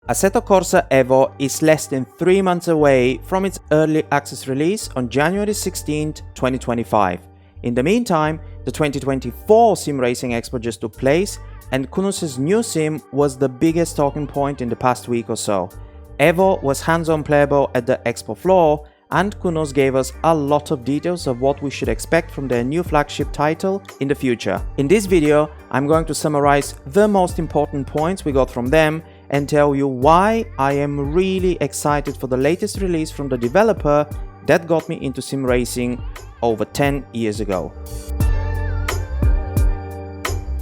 Assetto Corsa EVO is less than 3 months away from its early access release on January 16, 2025. In the meantime, the 2024 Simracing Expo just took place, and Kunos' new sim was the biggest talking point in the past week or so. EVO was hands-on playable at the expo floor, and Kunos gave us a lot of details of what we should expect from their new flagship title in the future. In this video, I'm going to summarize the most important points we got from them and tell you why I am really excited for the latest release from the developer that got me into sim racing over 10 years ago.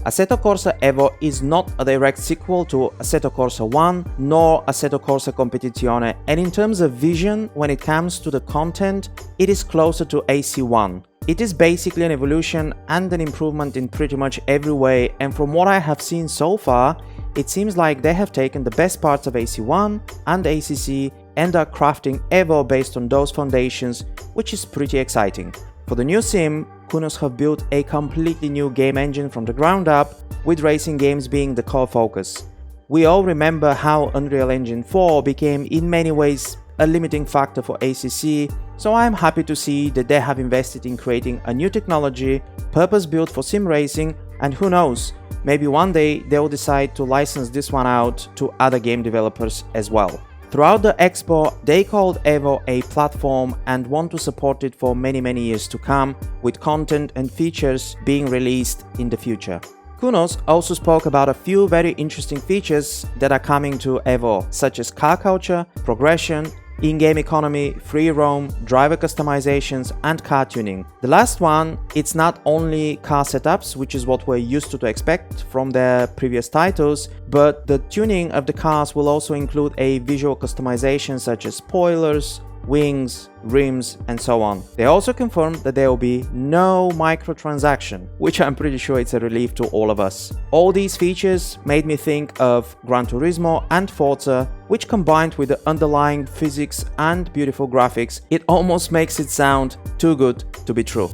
Assetto Corsa EVO is not a direct sequel to Assetto Corsa 1 nor Assetto Corsa Competizione, and in terms of vision, when it comes to the content, it is closer to AC1. It is basically an evolution and an improvement in pretty much every way, and from what I have seen so far, it seems like they have taken the best parts of AC1 and ACC and are crafting EVO based on those foundations, which is pretty exciting. For the new sim, Kunos have built a completely new game engine from the ground up, with racing games being the core focus. We all remember how Unreal Engine 4 became in many ways a limiting factor for ACC, so I'm happy to see that they have invested in creating a new technology purpose-built for sim racing, and who knows, maybe one day they'll decide to license this one out to other game developers as well. Throughout the expo, they called EVO a platform and want to support it for many years to come, with content and features being released in the future. Kunos also spoke about a few very interesting features that are coming to EVO, such as car culture, progression, in-game economy, free roam, driver customizations, and car tuning. The last one, it's not only car setups, which is what we're used to expect from their previous titles, but the tuning of the cars will also include a visual customization such as spoilers, wings, rims, and so on. They also confirmed that there will be no microtransaction, which I'm pretty sure it's a relief to all of us. All these features made me think of Gran Turismo and Forza, which combined with the underlying physics and beautiful graphics, it almost makes it sound too good to be true.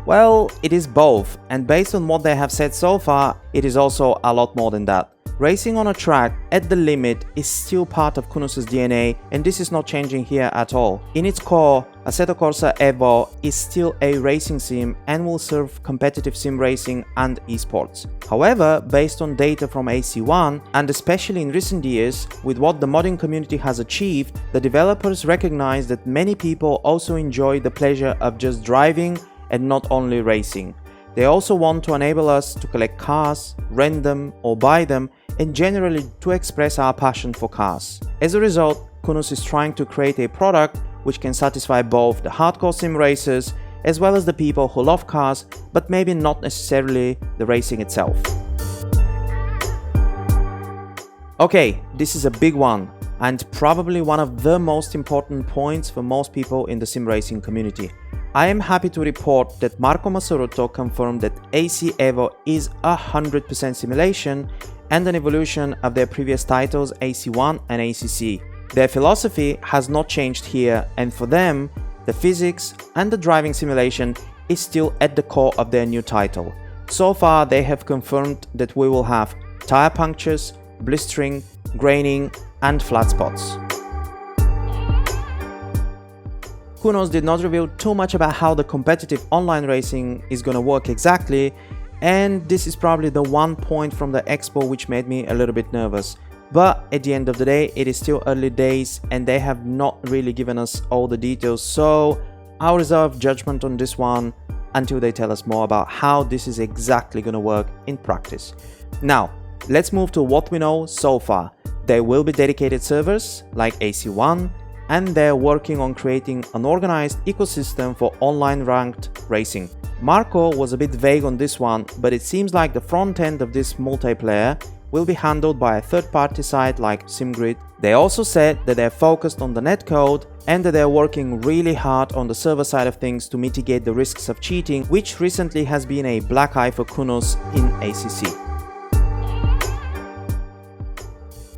Well, it is both, and based on what they have said so far, it is also a lot more than that. Racing on a track at the limit is still part of Kunos' DNA, and this is not changing here at all. In its core, Assetto Corsa EVO is still a racing sim and will serve competitive sim racing and esports. However, based on data from AC1, and especially in recent years, with what the modding community has achieved, the developers recognize that many people also enjoy the pleasure of just driving and not only racing. They also want to enable us to collect cars, rent them or buy them, and generally to express our passion for cars. As a result, Kunos is trying to create a product which can satisfy both the hardcore sim racers as well as the people who love cars, but maybe not necessarily the racing itself. Okay, this is a big one, and probably one of the most important points for most people in the sim racing community. I am happy to report that Marco Massorotto confirmed that AC EVO is 100% simulation and an evolution of their previous titles AC1 and ACC. Their philosophy has not changed here, and for them, the physics and the driving simulation is still at the core of their new title. So far, they have confirmed that we will have tire punctures, blistering, graining, and flat spots. Kunos did not reveal too much about how the competitive online racing is gonna work exactly, and this is probably the one point from the expo which made me a little bit nervous. But at the end of the day, it is still early days and they have not really given us all the details, so I'll reserve judgment on this one until they tell us more about how this is exactly gonna work in practice. Now, let's move to what we know so far. There will be dedicated servers like AC1, and they're working on creating an organized ecosystem for online ranked racing. Marco was a bit vague on this one, but it seems like the front end of this multiplayer will be handled by a third-party site like Simgrade. They also said that they're focused on the netcode and that they're working really hard on the server side of things to mitigate the risks of cheating, which recently has been a black eye for Kunos in ACC.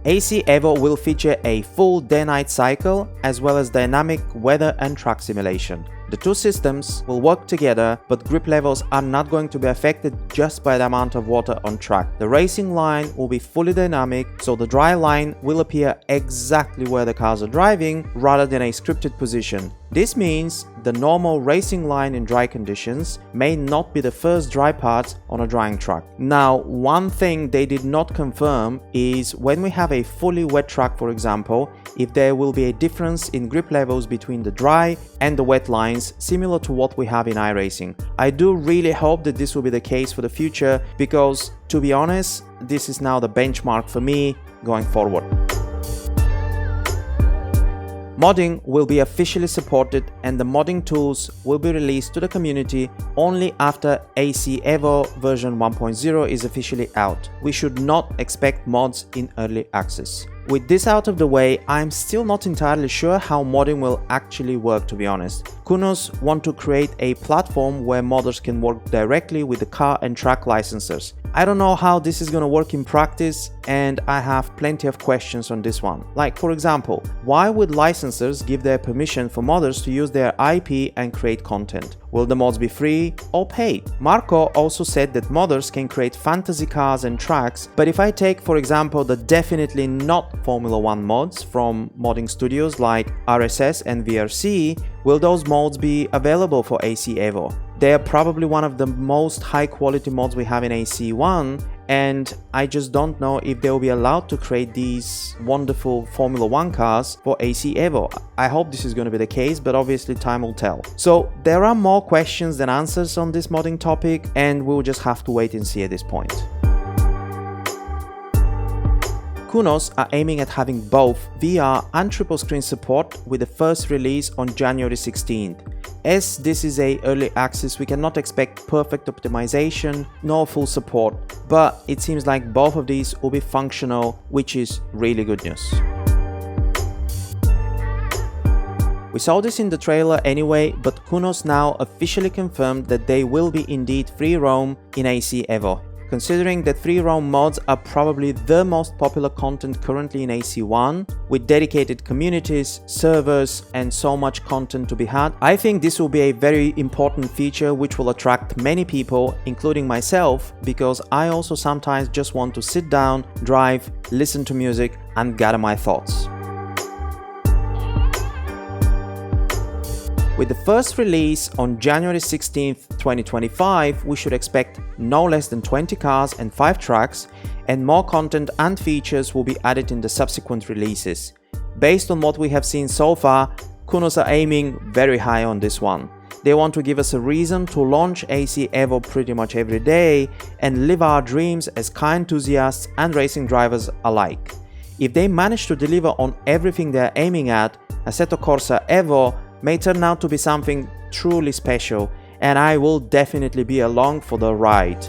AC EVO will feature a full day-night cycle as well as dynamic weather and track simulation. The two systems will work together, but grip levels are not going to be affected just by the amount of water on track. The racing line will be fully dynamic, so the dry line will appear exactly where the cars are driving rather than a scripted position. This means the normal racing line in dry conditions may not be the first dry part on a drying track. Now, one thing they did not confirm is when we have a fully wet track, for example, if there will be a difference in grip levels between the dry and the wet lines, similar to what we have in iRacing. I do really hope that this will be the case for the future because, to be honest, this is now the benchmark for me going forward. Modding will be officially supported and the modding tools will be released to the community only after AC EVO version 1.0 is officially out. We should not expect mods in early access. With this out of the way, I'm still not entirely sure how modding will actually work, to be honest. Kunos want to create a platform where modders can work directly with the car and track licensors. I don't know how this is gonna work in practice, and I have plenty of questions on this one. Like, for example, why would licensors give their permission for modders to use their IP and create content? Will the mods be free or paid? Marco also said that modders can create fantasy cars and tracks, but if I take, for example, the definitely not Formula 1 mods from modding studios like RSS and VRC, will those mods be available for AC EVO? They are probably one of the most high quality mods we have in AC1, and I just don't know if they will be allowed to create these wonderful Formula 1 cars for AC EVO. I hope this is going to be the case, but obviously time will tell. So there are more questions than answers on this modding topic, and we'll just have to wait and see at this point. Kunos are aiming at having both VR and triple screen support with the first release on January 16th. As this is a early access, we cannot expect perfect optimization nor full support, but it seems like both of these will be functional, which is really good news. We saw this in the trailer anyway, but Kunos now officially confirmed that they will be indeed free roam in AC EVO. Considering that free roam mods are probably the most popular content currently in AC1, with dedicated communities, servers, and so much content to be had, I think this will be a very important feature which will attract many people, including myself, because I also sometimes just want to sit down, drive, listen to music, and gather my thoughts. With the first release on January 16th, 2025, we should expect no less than 20 cars and 5 tracks, and more content and features will be added in the subsequent releases. Based on what we have seen so far, Kunos are aiming very high on this one. They want to give us a reason to launch AC EVO pretty much every day and live our dreams as car enthusiasts and racing drivers alike. If they manage to deliver on everything they are aiming at, Assetto Corsa EVO may turn out to be something truly special, and I will definitely be along for the ride.